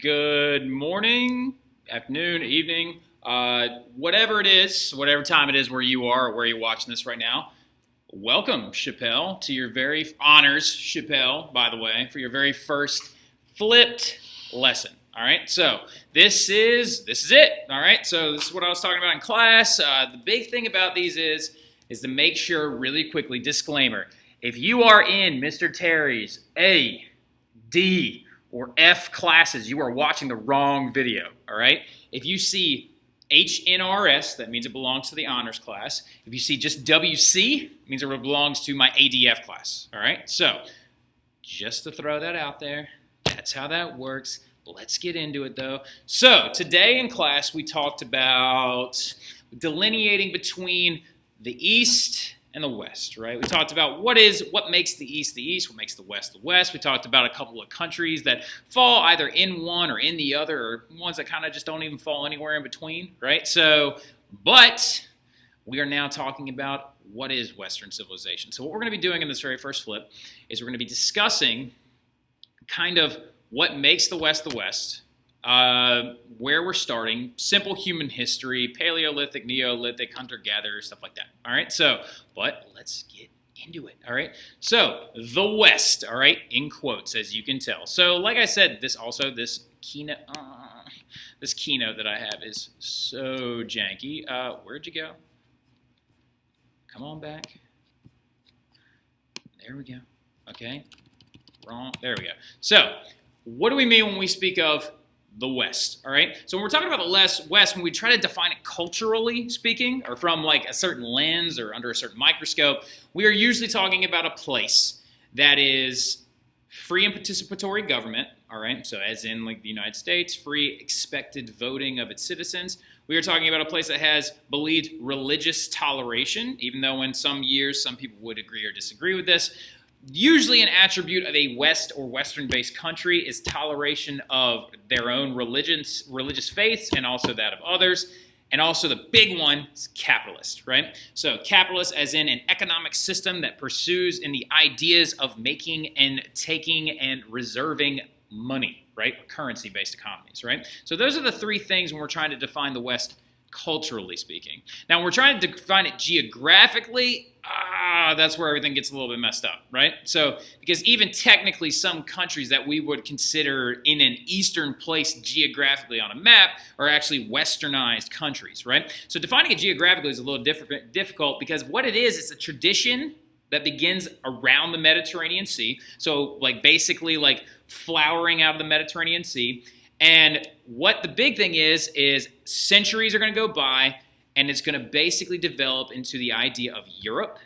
good morning, afternoon, evening, whatever it is, whatever time it is where you are or where you're watching this right now. Welcome, Chappelle, to your very honors, Chappelle, by the way, for your very first flipped lesson. All right, so this is it. All right, so this is what I was talking about in class. The big thing about these is to make sure, really quickly, disclaimer, if you are in Mr. Terry's A, D, or F classes, you are watching the wrong video, all right? If you see Hnrs, that means it belongs to the honors class. If you see just WC, it means it belongs to my ADF class, all right? So, just to throw that out there, that's how that works. Let's get into it, though. So, today in class, we talked about delineating between the East and the West, right? We talked about what makes the East, what makes the West. We talked about a couple of countries that fall either in one or in the other, or ones that kind of just don't even fall anywhere in between, right? So, but we are now talking about what is Western civilization. So what we're going to be doing in this very first flip is we're going to be discussing kind of what makes the West, where we're starting, simple human history, Paleolithic, Neolithic, hunter-gatherer, stuff like that. All right, so, but let's get into it. All right, so the West, all right, in quotes, as you can tell. So, like I said, this keynote that I have is so janky. Where'd you go? Come on back. There we go. Okay, wrong. There we go. So, what do we mean when we speak of the West, all right? So when we're talking about the West, when we try to define it culturally speaking, or from like a certain lens or under a certain microscope, we are usually talking about a place that is free and participatory government, all right? So as in like the United States, free expected voting of its citizens. We are talking about a place that has believed religious toleration, even though in some years some people would agree or disagree with this. Usually an attribute of a West or Western-based country is toleration of their own religious faiths and also that of others. And also the big one is capitalist, right? So capitalist as in an economic system that pursues in the ideas of making and taking and reserving money, right? Currency-based economies, right? So those are the three things when we're trying to define the West culturally speaking. Now, when we're trying to define it geographically, that's where everything gets a little bit messed up, right? So, because even technically some countries that we would consider in an eastern place geographically on a map are actually westernized countries, right? So defining it geographically is a little difficult because what it is, it's a tradition that begins around the Mediterranean Sea. So, like basically like flowering out of the Mediterranean Sea. And what the big thing is centuries are going to go by, and it's going to basically develop into the idea of Europe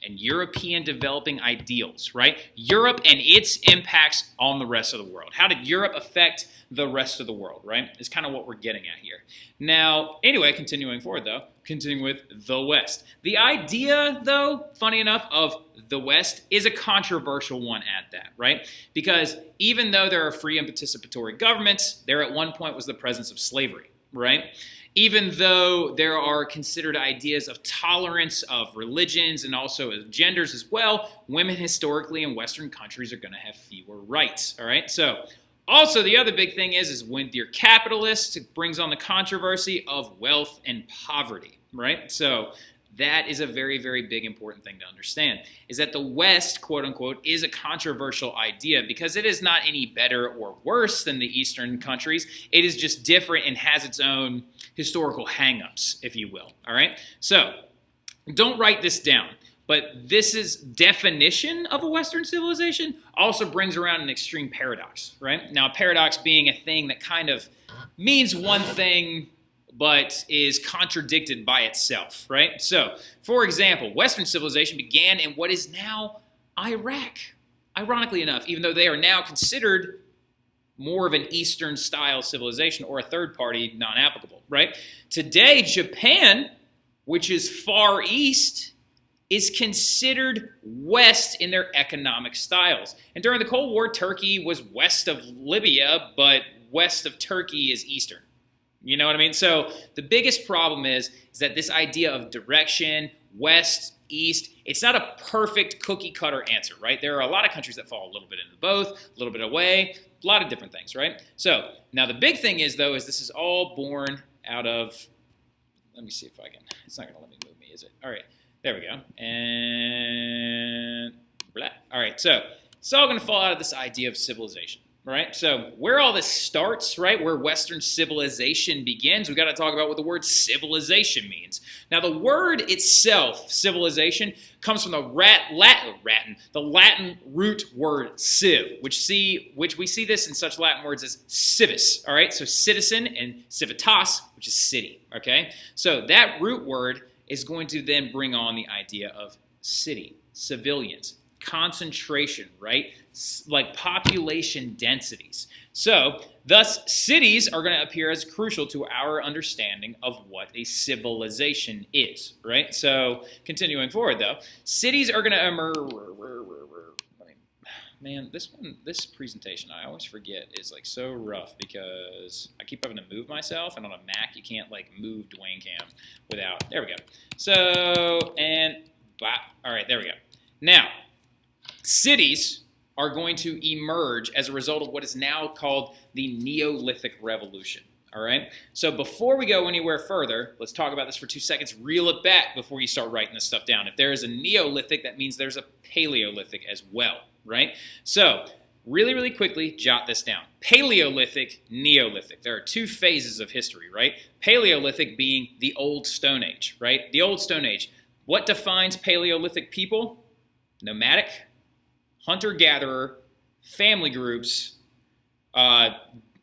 and European developing ideals, right? Europe and its impacts on the rest of the world. How did Europe affect the rest of the world, right? Is kind of what we're getting at here. Now, anyway, continuing forward, though, continuing with the West. The idea, though, funny enough, of the West is a controversial one at that, right? Because even though there are free and participatory governments, there at one point was the presence of slavery, right? Even though there are considered ideas of tolerance of religions and also of genders as well, women historically in Western countries are going to have fewer rights, all right? So, also, the other big thing is when you're capitalist, it brings on the controversy of wealth and poverty, right? So that is a very, very big important thing to understand, is that the West, quote unquote, is a controversial idea because it is not any better or worse than the Eastern countries. It is just different and has its own historical hang-ups, if you will, all right? So don't write this down. But this is definition of a Western civilization also brings around an extreme paradox, right? Now, a paradox being a thing that kind of means one thing but is contradicted by itself, right? So, for example, Western civilization began in what is now Iraq, ironically enough, even though they are now considered more of an Eastern-style civilization or a third party non-applicable, right? Today, Japan, which is Far East, is considered West in their economic styles. And during the Cold War, Turkey was west of Libya, but west of Turkey is Eastern. You know what I mean? So the biggest problem is that this idea of direction, West, East, it's not a perfect cookie cutter answer, right? There are a lot of countries that fall a little bit into both, a little bit away. a lot of different things, right? So now the big thing is, though, is this is all born out of, let me see if I can, it's not going to let me move me, is it? All right, there we go. And blah. All right, so it's all going to fall out of this idea of civilization. Right? So where all this starts, right, where Western civilization begins, we've got to talk about what the word civilization means. Now, the word itself, civilization, comes from the Latin root word civ, which we see this in such Latin words as civis, all right? So citizen, and civitas, which is city, okay? So that root word is going to then bring on the idea of city, civilians, concentration, right? Like population densities. So, thus, cities are going to appear as crucial to our understanding of what a civilization is, right? So, continuing forward, though, cities are going to emerge. Man, this presentation, I always forget, is like so rough because I keep having to move myself, and on a Mac, you can't like move Dwayne Cam without. There we go. So, and all right, there we go. Now, cities are going to emerge as a result of what is now called the Neolithic Revolution, all right? So before we go anywhere further, let's talk about this for 2 seconds, reel it back before you start writing this stuff down. If there is a Neolithic, that means there's a Paleolithic as well, right? So really, really quickly, jot this down. Paleolithic, Neolithic. There are two phases of history, right? Paleolithic being the Old Stone Age, right? The Old Stone Age. What defines Paleolithic people? Nomadic, hunter-gatherer, family groups,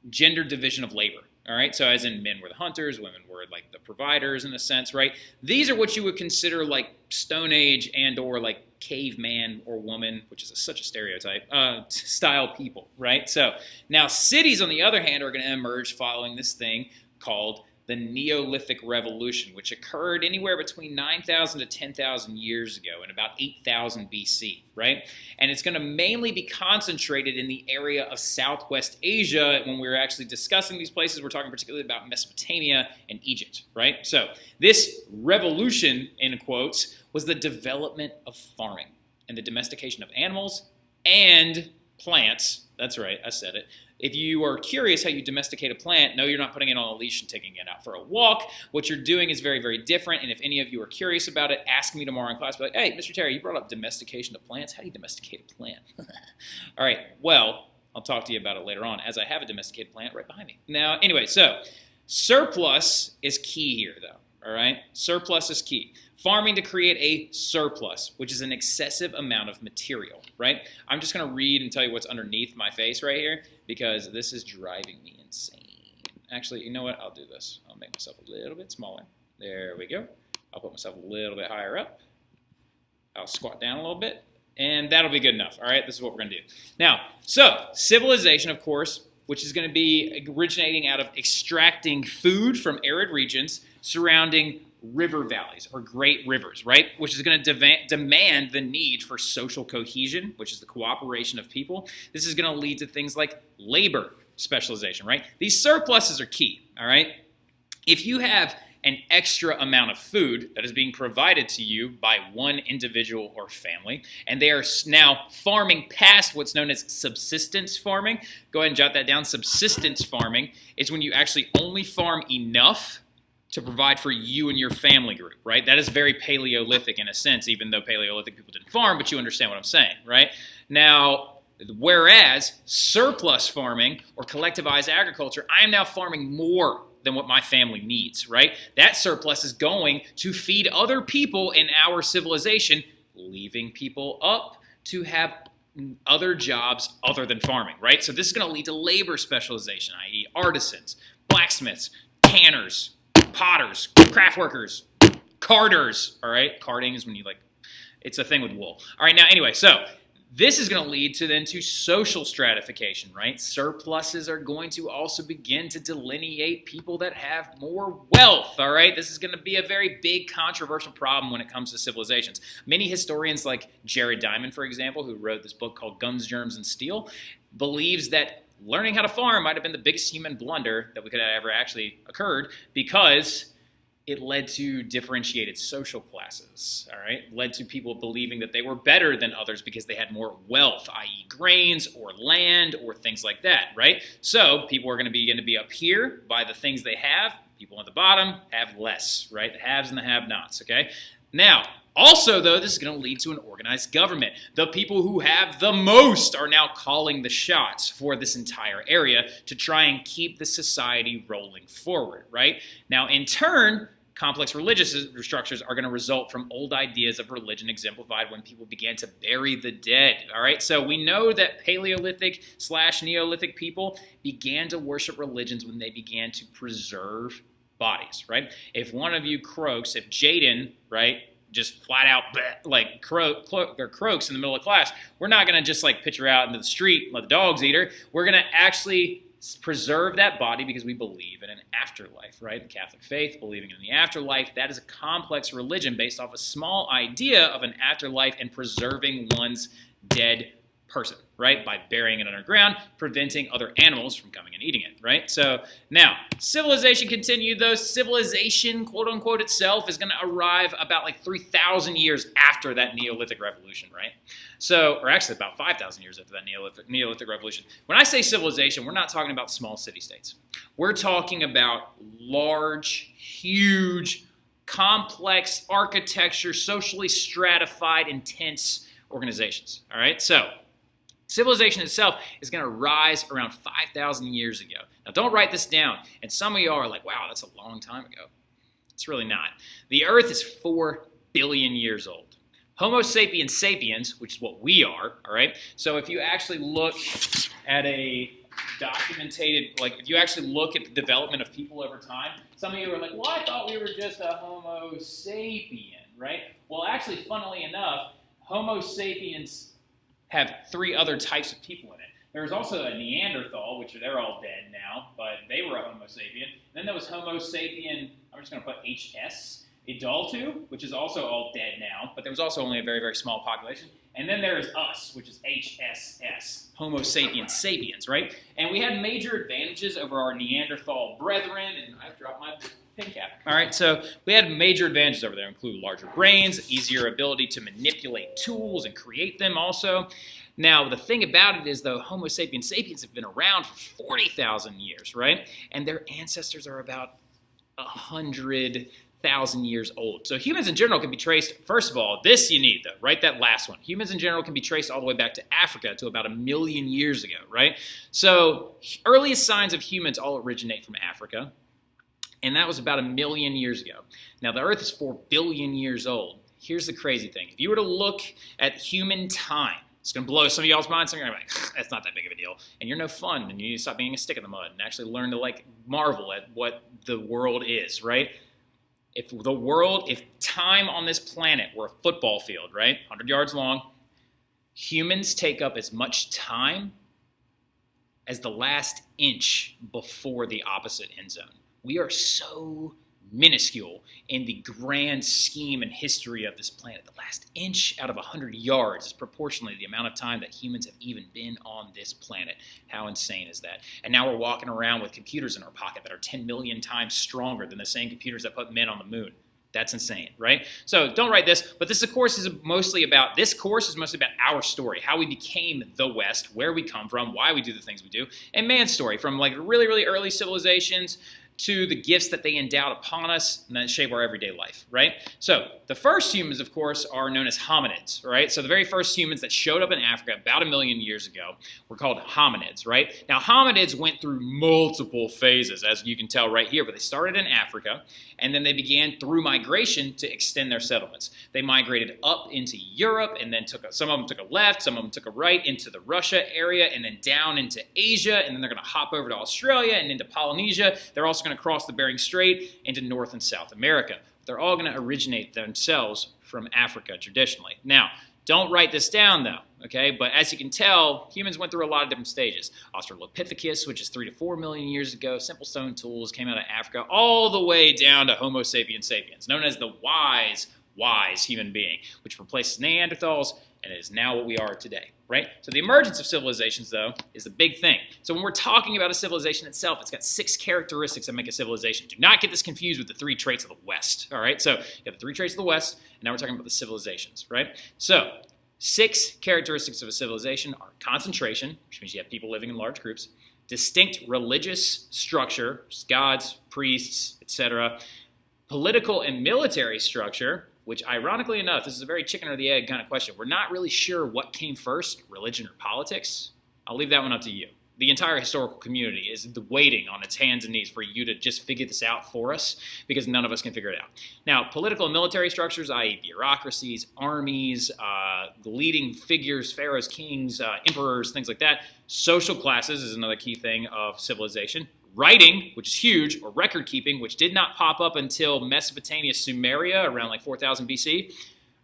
gender division of labor, all right? So as in men were the hunters, women were like the providers in a sense, right? These are what you would consider like Stone Age and or like caveman or woman, which is such a stereotype, style people, right? So now cities, on the other hand, are going to emerge following this thing called the Neolithic Revolution, which occurred anywhere between 9,000 to 10,000 years ago in about 8,000 BC, right? And it's going to mainly be concentrated in the area of Southwest Asia. When we're actually discussing these places, we're talking particularly about Mesopotamia and Egypt, right? So this revolution, in quotes, was the development of farming and the domestication of animals and plants. That's right, I said it. If you are curious how you domesticate a plant, no, you're not putting it on a leash and taking it out for a walk. What you're doing is very, very different. And if any of you are curious about it, ask me tomorrow in class. Be like, hey, Mr. Terry, you brought up domestication of plants. How do you domesticate a plant? All right, well, I'll talk to you about it later on, as I have a domesticated plant right behind me. Now, anyway, so surplus is key here, though. All right, surplus is key. Farming to create a surplus, which is an excessive amount of material, right? I'm just going to read and tell you what's underneath my face right here because this is driving me insane. Actually, you know what? I'll do this. I'll make myself a little bit smaller. There we go. I'll put myself a little bit higher up. I'll squat down a little bit, and that'll be good enough. All right, this is what we're going to do. Now, so civilization, of course, which is going to be originating out of extracting food from arid regions surrounding river valleys or great rivers, right? Which is going to demand the need for social cohesion, which is the cooperation of people. This is going to lead to things like labor specialization, right? These surpluses are key, all right? If you have an extra amount of food that is being provided to you by one individual or family, and they are now farming past what's known as subsistence farming, go ahead and jot that down. Subsistence farming is when you actually only farm enough to provide for you and your family group, right? That is very Paleolithic in a sense, even though Paleolithic people didn't farm, but you understand what I'm saying, right? Now, whereas surplus farming or collectivized agriculture, I am now farming more than what my family needs, right? That surplus is going to feed other people in our civilization, leaving people up to have other jobs other than farming, right? So this is going to lead to labor specialization, i.e. artisans, blacksmiths, tanners, potters, craft workers, carders, all right? Carding is when you it's a thing with wool. All right, now anyway, so this is going to lead to social stratification, right? Surpluses are going to also begin to delineate people that have more wealth, all right? This is going to be a very big controversial problem when it comes to civilizations. Many historians like Jared Diamond, for example, who wrote this book called Guns, Germs, and Steel, believes that learning how to farm might have been the biggest human blunder that could have ever actually occurred because it led to differentiated social classes, all right? Led to people believing that they were better than others because they had more wealth, i.e. grains or land or things like that, right? So people are going to begin to be up here by the things they have. People at the bottom have less, right? The haves and the have-nots, okay? Now, also, though, this is going to lead to an organized government. The people who have the most are now calling the shots for this entire area to try and keep the society rolling forward, right? Now, in turn, complex religious structures are going to result from old ideas of religion exemplified when people began to bury the dead, all right? So we know that Paleolithic/Neolithic people began to worship religions when they began to preserve bodies, right? If one of you croaks, if Jaden, right, just flat out like croaks in the middle of class, we're not going to just like pitch her out into the street and let the dogs eat her. We're going to actually preserve that body because we believe in an afterlife, right? The Catholic faith, believing in the afterlife, that is a complex religion based off a small idea of an afterlife and preserving one's dead person, right? By burying it underground, preventing other animals from coming and eating it, right? So now, civilization continued, though. Civilization, quote unquote, itself is going to arrive about like 3,000 years after that Neolithic Revolution, right? So, or actually about 5,000 years after that Neolithic Revolution. When I say civilization, we're not talking about small city-states. We're talking about large, huge, complex architecture, socially stratified, intense organizations, all right? So, civilization itself is going to rise around 5,000 years ago. Now, don't write this down. And some of y'all are like, wow, that's a long time ago. It's really not. The Earth is 4 billion years old. Homo sapiens sapiens, which is what we are, all right? So if you actually look at a documented, like if you actually look at the development of people over time, some of you are like, well, I thought we were just a Homo sapien, right? Well, actually, funnily enough, Homo sapiens have 3 other types of people in it. There's also a Neanderthal, which they're all dead now, but they were a Homo sapien. Then there was Homo sapien, I'm just going to put HS, Idaltu, which is also all dead now, but there was also only a very, very small population. And then there's us, which is HSS, Homo sapiens sapiens, right? And we had major advantages over our Neanderthal brethren, and I've dropped my pin cap. All right, so we had major advantages over there, include larger brains, easier ability to manipulate tools and create them also. Now, the thing about it is, though, Homo sapiens sapiens have been around for 40,000 years, right? And their ancestors are about 100,000 years old. So humans in general can be traced, first of all, this you need, though, right? That last one. Humans in general can be traced all the way back to Africa to about 1 million years ago, right? So earliest signs of humans all originate from Africa. And that was about 1 million years ago. Now, the Earth is 4 billion years old. Here's the crazy thing. If you were to look at human time, it's going to blow some of y'all's minds. Some of you are like, that's not that big of a deal. And you're no fun. And you need to stop being a stick in the mud and actually learn to, like, marvel at what the world is, right? If time on this planet were a football field, right, 100 yards long, humans take up as much time as the last inch before the opposite end zone. We are so minuscule in the grand scheme and history of this planet. The last inch out of 100 yards is proportionally the amount of time that humans have even been on this planet. How insane is that? And now we're walking around with computers in our pocket that are 10 million times stronger than the same computers that put men on the moon. That's insane, right? So don't write this, but this course is mostly about our story, how we became the West, where we come from, why we do the things we do, and man's story from like really, really early civilizations to the gifts that they endowed upon us and that shape our everyday life, right? So the first humans, of course, are known as hominids, right? So the very first humans that showed up in Africa about 1 million years ago were called hominids, right? Now, hominids went through multiple phases, as you can tell right here, but they started in Africa, and then they began through migration to extend their settlements. They migrated up into Europe, and then some of them took a left, some of them took a right into the Russia area, and then down into Asia, and then they're going to hop over to Australia and into Polynesia. They're also going to cross the Bering Strait into North and South America. They're all going to originate themselves from Africa traditionally. Now, don't write this down though, okay? But as you can tell, humans went through a lot of different stages. Australopithecus, which is 3 to 4 million years ago, simple stone tools came out of Africa, all the way down to Homo sapiens sapiens, known as the wise human being, which replaces Neanderthals and it is now what we are today, right? So the emergence of civilizations, though, is the big thing. So when we're talking about a civilization itself, it's got 6 characteristics that make a civilization. Do not get this confused with the 3 traits of the West, all right? So you have the 3 traits of the West, and now we're talking about the civilizations, right? So 6 characteristics of a civilization are concentration, which means you have people living in large groups, distinct religious structure, gods, priests, etc., political and military structure, which ironically enough, this is a very chicken or the egg kind of question. We're not really sure what came first, religion or politics. I'll leave that one up to you. The entire historical community is waiting on its hands and knees for you to just figure this out for us, because none of us can figure it out. Now, political and military structures, i.e. bureaucracies, armies, leading figures, pharaohs, kings, emperors, things like that. Social classes is another key thing of civilization. Writing, which is huge, or record keeping, which did not pop up until Mesopotamia, Sumeria, around like 4000 BC.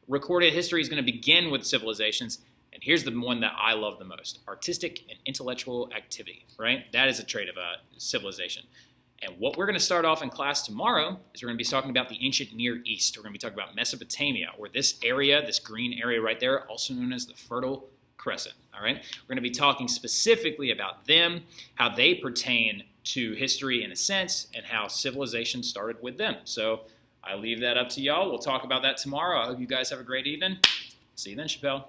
Recorded history is going to begin with civilizations. And here's the one that I love the most: artistic and intellectual activity, right? That is a trait of a civilization. And what we're going to start off in class tomorrow is we're going to be talking about the ancient Near East. We're going to be talking about Mesopotamia, or this area, this green area right there, also known as the Fertile Crescent, all right? We're going to be talking specifically about them, how they pertain to history in a sense, and how civilization started with them. So I leave that up to y'all. We'll talk about that tomorrow. I hope you guys have a great evening. See you then, Chappelle.